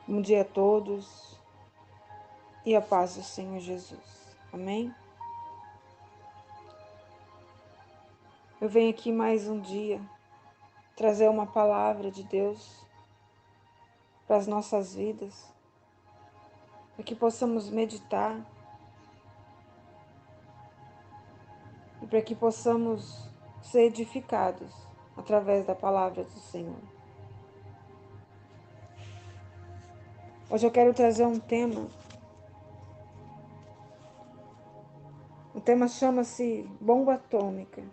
Bom dia a todos e a paz do Senhor Jesus. Amém? Eu venho aqui mais um dia trazer uma palavra de Deus para as nossas vidas, para que possamos meditar e para que possamos ser edificados através da palavra do Senhor. Hoje eu quero trazer um tema. O tema chama-se bomba atômica.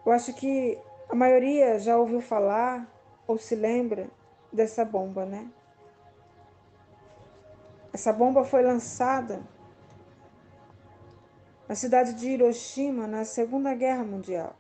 Eu acho que a maioria já ouviu falar ou se lembra dessa bomba, né? Essa bomba foi lançada na cidade de Hiroshima na Segunda Guerra Mundial.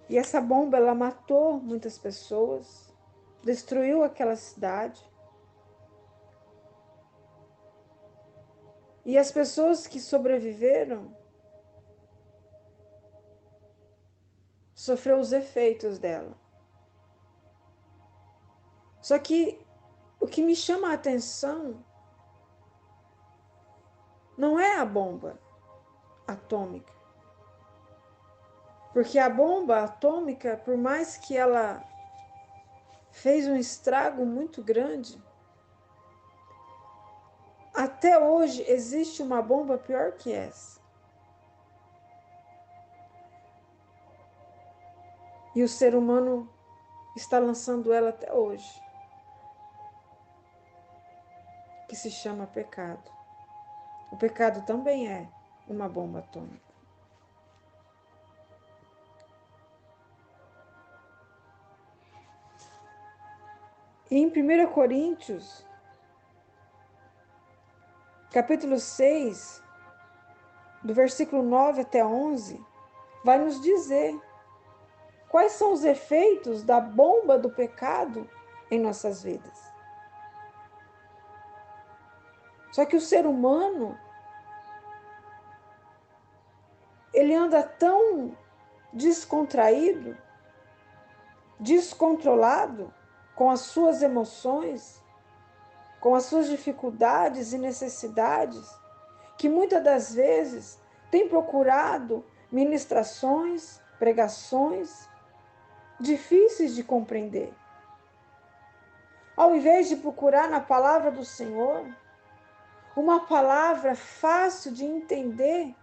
E essa bomba, ela matou muitas pessoas, destruiu aquela cidade. E as pessoas que sobreviveram sofreram os efeitos dela. Só que o que me chama a atenção não é a bomba atômica. Porque a bomba atômica, por mais que ela fez um estrago muito grande, até hoje existe uma bomba pior que essa. E o ser humano está lançando ela até hoje, que se chama pecado. O pecado também é uma bomba atômica. E em 1 Coríntios, capítulo 6, do versículo 9 até 11, vai nos dizer quais são os efeitos da bomba do pecado em nossas vidas. Só que o ser humano, ele anda tão descontraído, descontrolado com as suas emoções, com as suas dificuldades e necessidades, que muitas das vezes tem procurado ministrações, pregações difíceis de compreender. Ao invés de procurar na palavra do Senhor, uma palavra fácil de entender,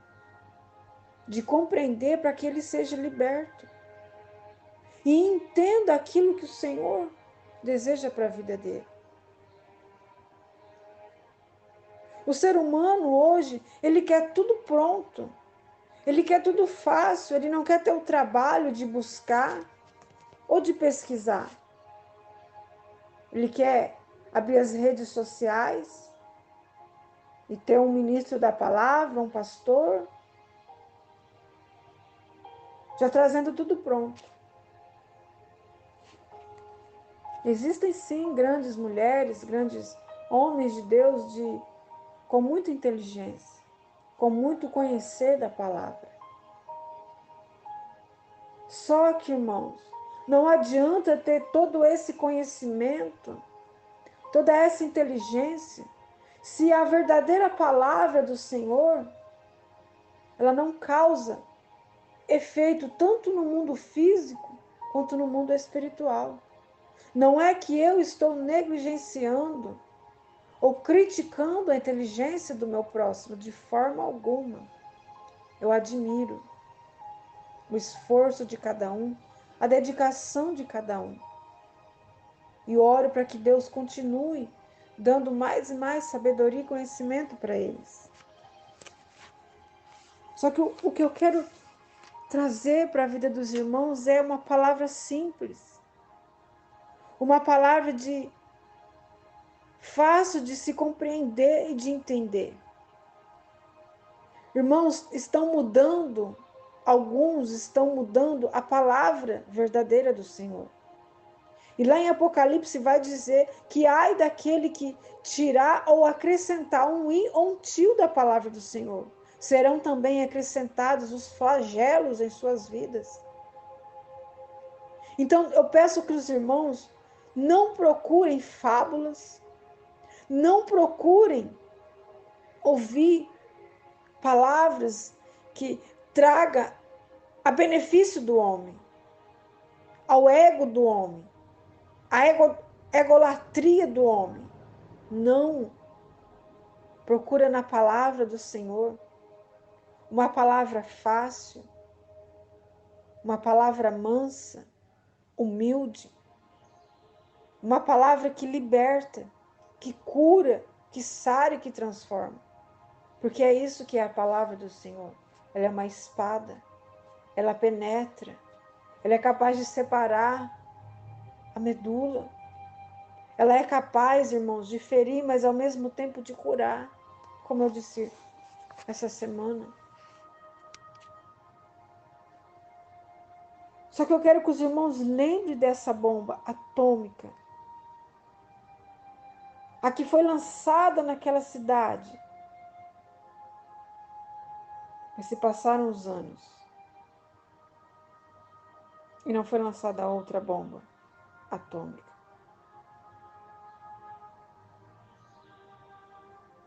de compreender para que ele seja liberto e entenda aquilo que o Senhor deseja para a vida dele. O ser humano hoje, ele quer tudo pronto. Ele quer tudo fácil, ele não quer ter o trabalho de buscar ou de pesquisar. Ele quer abrir as redes sociais e ter um ministro da palavra, um pastor, já trazendo tudo pronto. Existem sim grandes mulheres, grandes homens de Deus com muita inteligência, com muito conhecer da palavra. Só que, irmãos, não adianta ter todo esse conhecimento, toda essa inteligência, se a verdadeira palavra do Senhor, ela não causa efeito tanto no mundo físico quanto no mundo espiritual. Não é que eu estou negligenciando ou criticando a inteligência do meu próximo, de forma alguma. Eu admiro o esforço de cada um, a dedicação de cada um. E oro para que Deus continue dando mais e mais sabedoria e conhecimento para eles. Só que o que eu quero trazer para a vida dos irmãos é uma palavra simples. Uma palavra fácil de se compreender e de entender. Irmãos, alguns estão mudando a palavra verdadeira do Senhor. E lá em Apocalipse vai dizer que ai daquele que tirar ou acrescentar um i ou um tio da palavra do Senhor. Serão também acrescentados os flagelos em suas vidas. Então, eu peço que os irmãos não procurem fábulas, não procurem ouvir palavras que tragam a benefício do homem, ao ego do homem, à egolatria do homem. Não. Procura na palavra do Senhor uma palavra fácil, uma palavra mansa, humilde, uma palavra que liberta, que cura, que sara e que transforma. Porque é isso que é a palavra do Senhor. Ela é uma espada, ela penetra, ela é capaz de separar a medula. Ela é capaz, irmãos, de ferir, mas ao mesmo tempo de curar, como eu disse essa semana. Só que eu quero que os irmãos lembrem dessa bomba atômica, a que foi lançada naquela cidade. Mas se passaram os anos e não foi lançada outra bomba atômica.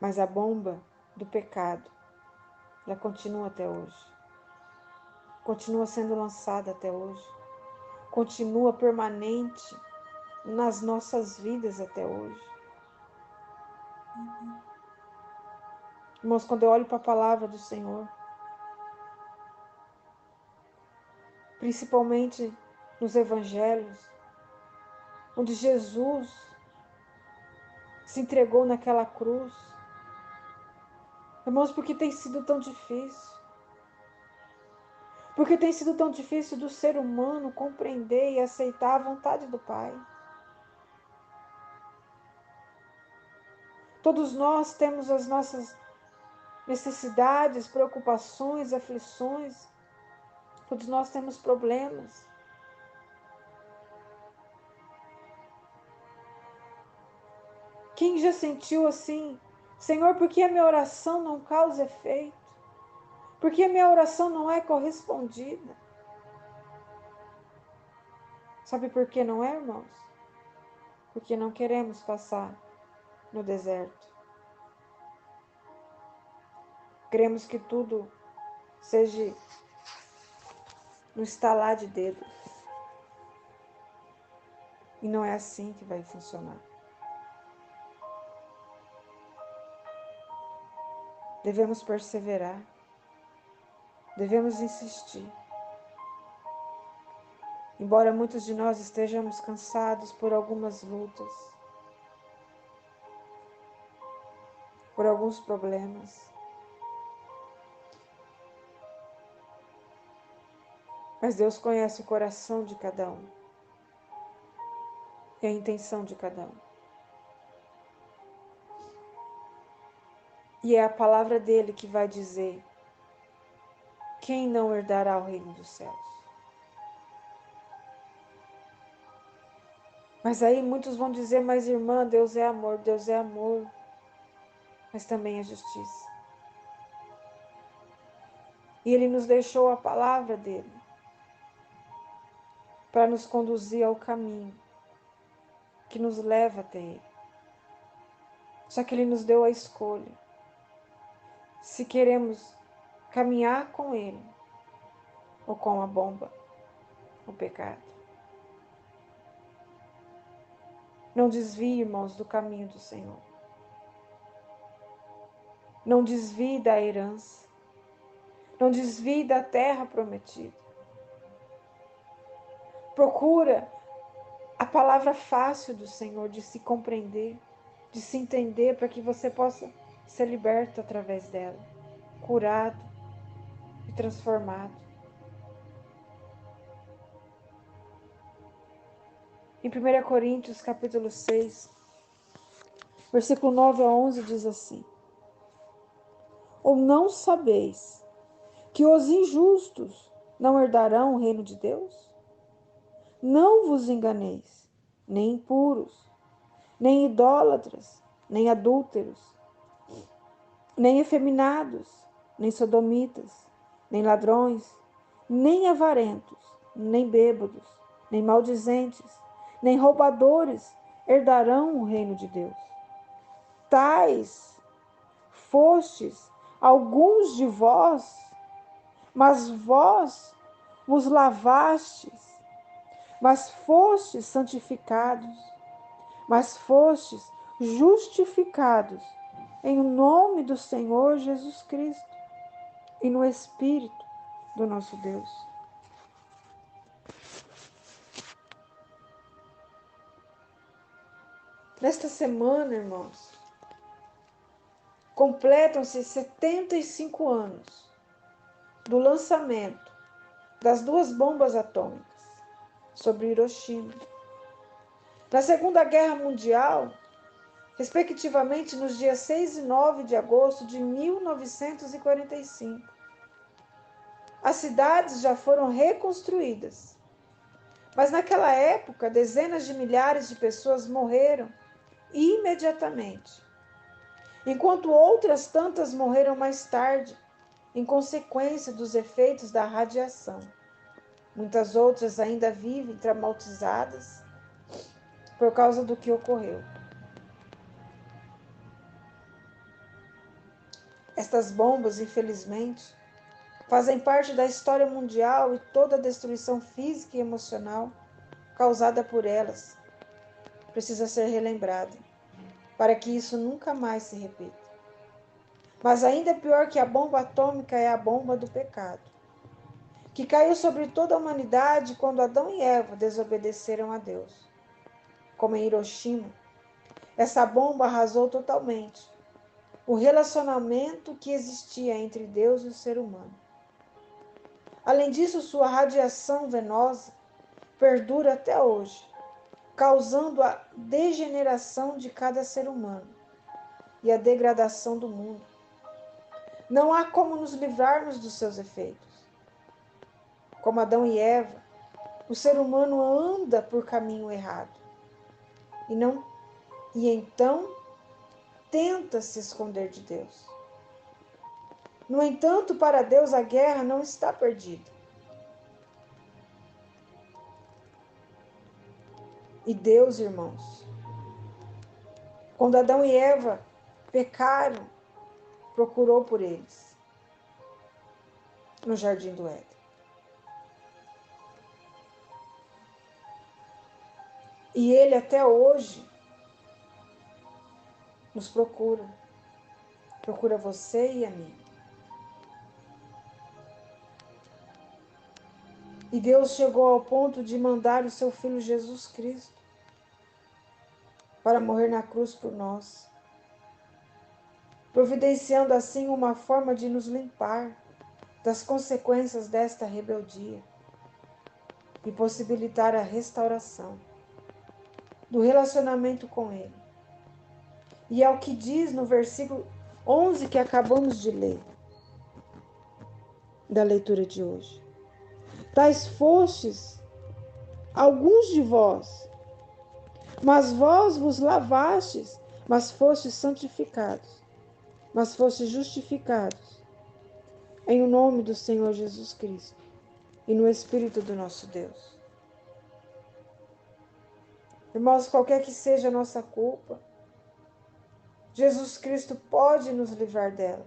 Mas a bomba do pecado, ela continua até hoje. Continua sendo lançada até hoje. Continua permanente nas nossas vidas até hoje. Irmãos, quando eu olho para a palavra do Senhor, principalmente nos evangelhos, onde Jesus se entregou naquela cruz, irmãos, porque tem sido tão difícil. Porque tem sido tão difícil do ser humano compreender e aceitar a vontade do Pai. Todos nós temos as nossas necessidades, preocupações, aflições. Todos nós temos problemas. Quem já sentiu assim? Senhor, por que a minha oração não causa efeito? Por que a minha oração não é correspondida? Sabe por que não é, irmãos? Porque não queremos passar no deserto. Queremos que tudo seja no estalar de dedos. E não é assim que vai funcionar. Devemos perseverar. Devemos insistir. Embora muitos de nós estejamos cansados por algumas lutas, por alguns problemas, mas Deus conhece o coração de cada um e a intenção de cada um. E é a palavra dele que vai dizer quem não herdará o reino dos céus. Mas aí muitos vão dizer, mas irmã, Deus é amor, mas também é justiça. E ele nos deixou a palavra dele para nos conduzir ao caminho que nos leva até ele. Só que ele nos deu a escolha se queremos caminhar com ele ou com a bomba, o pecado. Não desvie, irmãos, do caminho do Senhor. Não desvie da herança. Não desvie da terra prometida. Procura a palavra fácil do Senhor de se compreender, de se entender, para que você possa ser liberto através dela, curado e transformado. Em 1 Coríntios, capítulo 6, versículo 9 a 11, diz assim: Ou não sabeis que os injustos não herdarão o reino de Deus? Não vos enganeis, nem impuros, nem idólatras, nem adúlteros, nem efeminados, nem sodomitas, nem ladrões, nem avarentos, nem bêbados, nem maldizentes, nem roubadores herdarão o reino de Deus. Tais fostes alguns de vós, mas vós vos lavastes, mas fostes santificados, mas fostes justificados em nome do Senhor Jesus Cristo e no Espírito do nosso Deus. Nesta semana, irmãos, completam-se 75 anos do lançamento das 2 bombas atômicas sobre Hiroshima. Na Segunda Guerra Mundial, respectivamente nos dias 6 e 9 de agosto de 1945. As cidades já foram reconstruídas, mas naquela época dezenas de milhares de pessoas morreram imediatamente, enquanto outras tantas morreram mais tarde, em consequência dos efeitos da radiação. Muitas outras ainda vivem traumatizadas por causa do que ocorreu. Estas bombas, infelizmente, fazem parte da história mundial e toda a destruição física e emocional causada por elas precisa ser relembrada, para que isso nunca mais se repita. Mas ainda pior que a bomba atômica é a bomba do pecado, que caiu sobre toda a humanidade quando Adão e Eva desobedeceram a Deus. Como em Hiroshima, essa bomba arrasou totalmente o relacionamento que existia entre Deus e o ser humano. Além disso, sua radiação venosa perdura até hoje, causando a degeneração de cada ser humano e a degradação do mundo. Não há como nos livrarmos dos seus efeitos. Como Adão e Eva, o ser humano anda por caminho errado e então tenta se esconder de Deus. No entanto, para Deus a guerra não está perdida. E Deus, irmãos, quando Adão e Eva pecaram, procurou por eles no jardim do Éden. E ele até hoje nos procura você e a mim. E Deus chegou ao ponto de mandar o seu Filho Jesus Cristo para morrer na cruz por nós, providenciando assim uma forma de nos limpar das consequências desta rebeldia e possibilitar a restauração do relacionamento com Ele. E é o que diz no versículo 11 que acabamos de ler, da leitura de hoje. Tais fostes alguns de vós, mas vós vos lavastes, mas fostes santificados, mas fostes justificados em o nome do Senhor Jesus Cristo e no Espírito do nosso Deus. Irmãos, qualquer que seja a nossa culpa, Jesus Cristo pode nos livrar dela.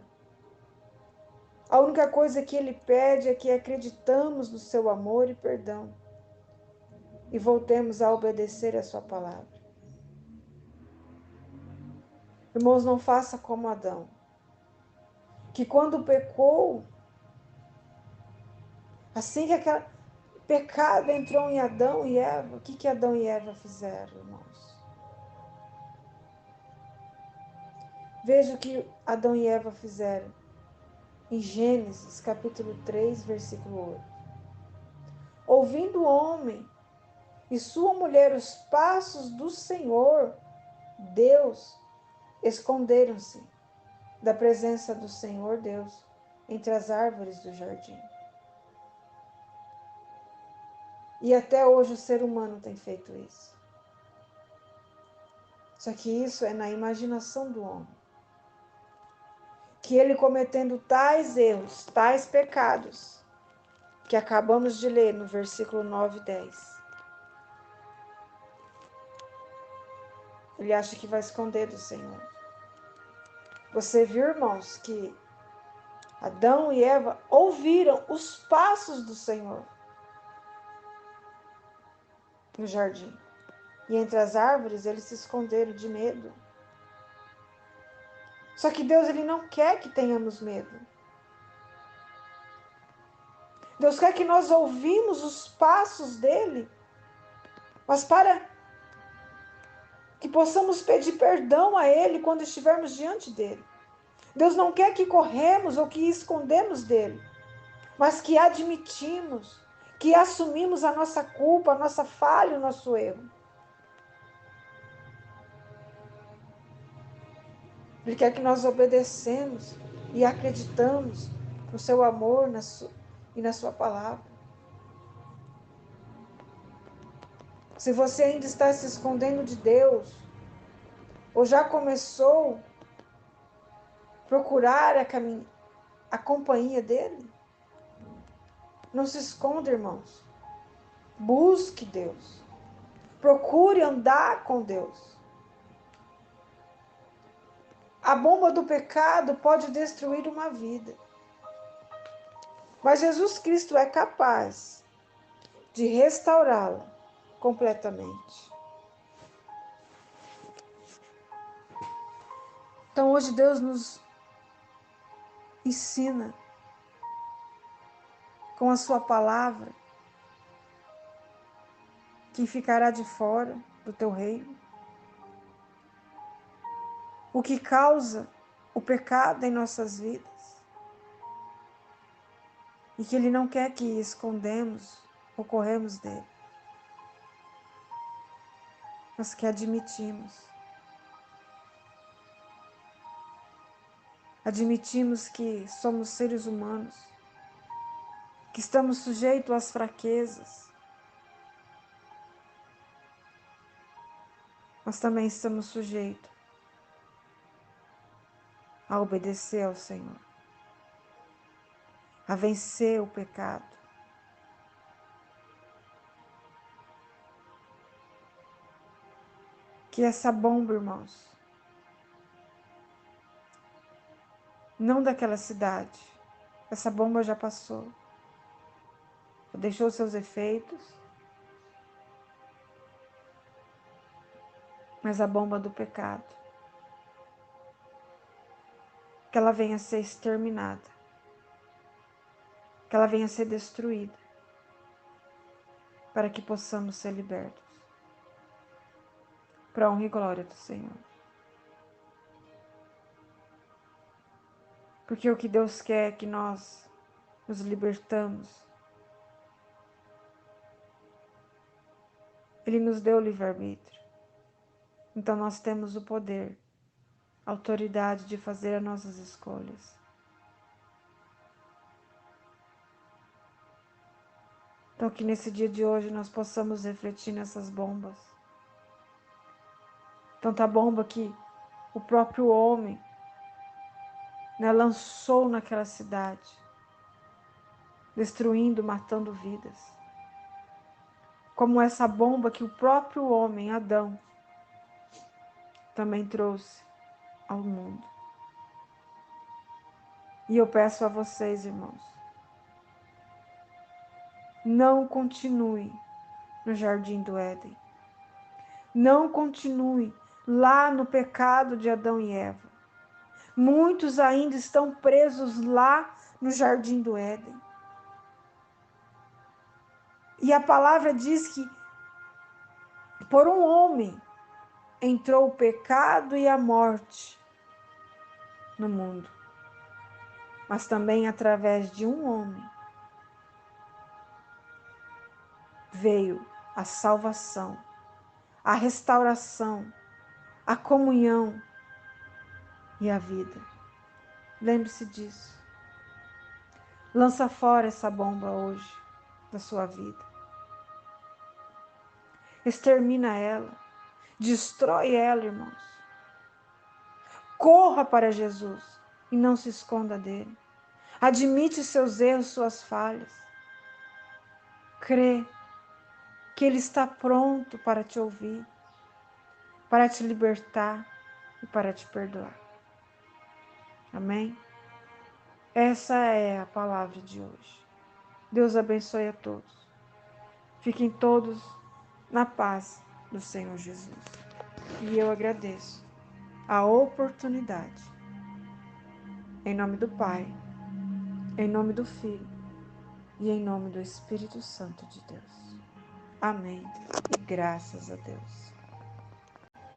A única coisa que Ele pede é que acreditamos no seu amor e perdão e voltemos a obedecer a sua palavra. Irmãos, não faça como Adão, que quando pecou, assim que aquele pecado entrou em Adão e Eva, o que Adão e Eva fizeram, irmãos? Veja o que Adão e Eva fizeram em Gênesis, capítulo 3, versículo 8. Ouvindo o homem e sua mulher os passos do Senhor, Deus, esconderam-se da presença do Senhor Deus entre as árvores do jardim. E até hoje o ser humano tem feito isso. Só que isso é na imaginação do homem. Que ele cometendo tais erros, tais pecados, que acabamos de ler no versículo 9 e 10, Ele acha que vai esconder do Senhor. Você viu, irmãos, que Adão e Eva ouviram os passos do Senhor no jardim. E entre as árvores eles se esconderam de medo. Só que Deus, ele não quer que tenhamos medo. Deus quer que nós ouvimos os passos dele, mas para que possamos pedir perdão a ele quando estivermos diante dele. Deus não quer que corremos ou que escondemos dele, mas que admitimos, que assumimos a nossa culpa, a nossa falha, o nosso erro. Ele quer que nós obedecemos e acreditamos no seu amor e na sua palavra. Se você ainda está se escondendo de Deus, ou já começou a procurar a companhia dele, não se esconda, irmãos. Busque Deus. Procure andar com Deus. A bomba do pecado pode destruir uma vida, mas Jesus Cristo é capaz de restaurá-la completamente. Então hoje Deus nos ensina com a sua palavra que ficará de fora do teu reino, o que causa o pecado em nossas vidas, e que Ele não quer que escondemos ou corremos dele, mas que admitimos que somos seres humanos, que estamos sujeitos às fraquezas, mas também estamos sujeitos a obedecer ao Senhor, a vencer o pecado. Que essa bomba, irmãos, não daquela cidade, essa bomba já passou, deixou seus efeitos, mas a bomba do pecado, que ela venha a ser exterminada, que ela venha a ser destruída, para que possamos ser libertos, para a honra e glória do Senhor. Porque o que Deus quer é que nós nos libertamos. Ele nos deu o livre-arbítrio. Então nós temos o poder, a autoridade de fazer as nossas escolhas. Então que nesse dia de hoje nós possamos refletir nessas bombas. Tanta bomba que o próprio homem, né, lançou naquela cidade, destruindo, matando vidas. Como essa bomba que o próprio homem, Adão, também trouxe ao mundo. E eu peço a vocês, irmãos, não continue no jardim do Éden. Não continue lá no pecado de Adão e Eva. Muitos ainda estão presos lá no jardim do Éden. E a palavra diz que por um homem entrou o pecado e a morte no mundo. Mas também através de um homem veio a salvação, a restauração, a comunhão e a vida. Lembre-se disso. Lança fora essa bomba hoje da sua vida. Extermina ela. Destrói ela, irmãos. Corra para Jesus e não se esconda dele. Admite seus erros, suas falhas. Crê que ele está pronto para te ouvir. para te libertar e para te perdoar. Amém? Essa é a palavra de hoje. Deus abençoe a todos. Fiquem todos na paz do Senhor Jesus. E eu agradeço a oportunidade. Em nome do Pai, em nome do Filho e em nome do Espírito Santo de Deus. Amém. E graças a Deus.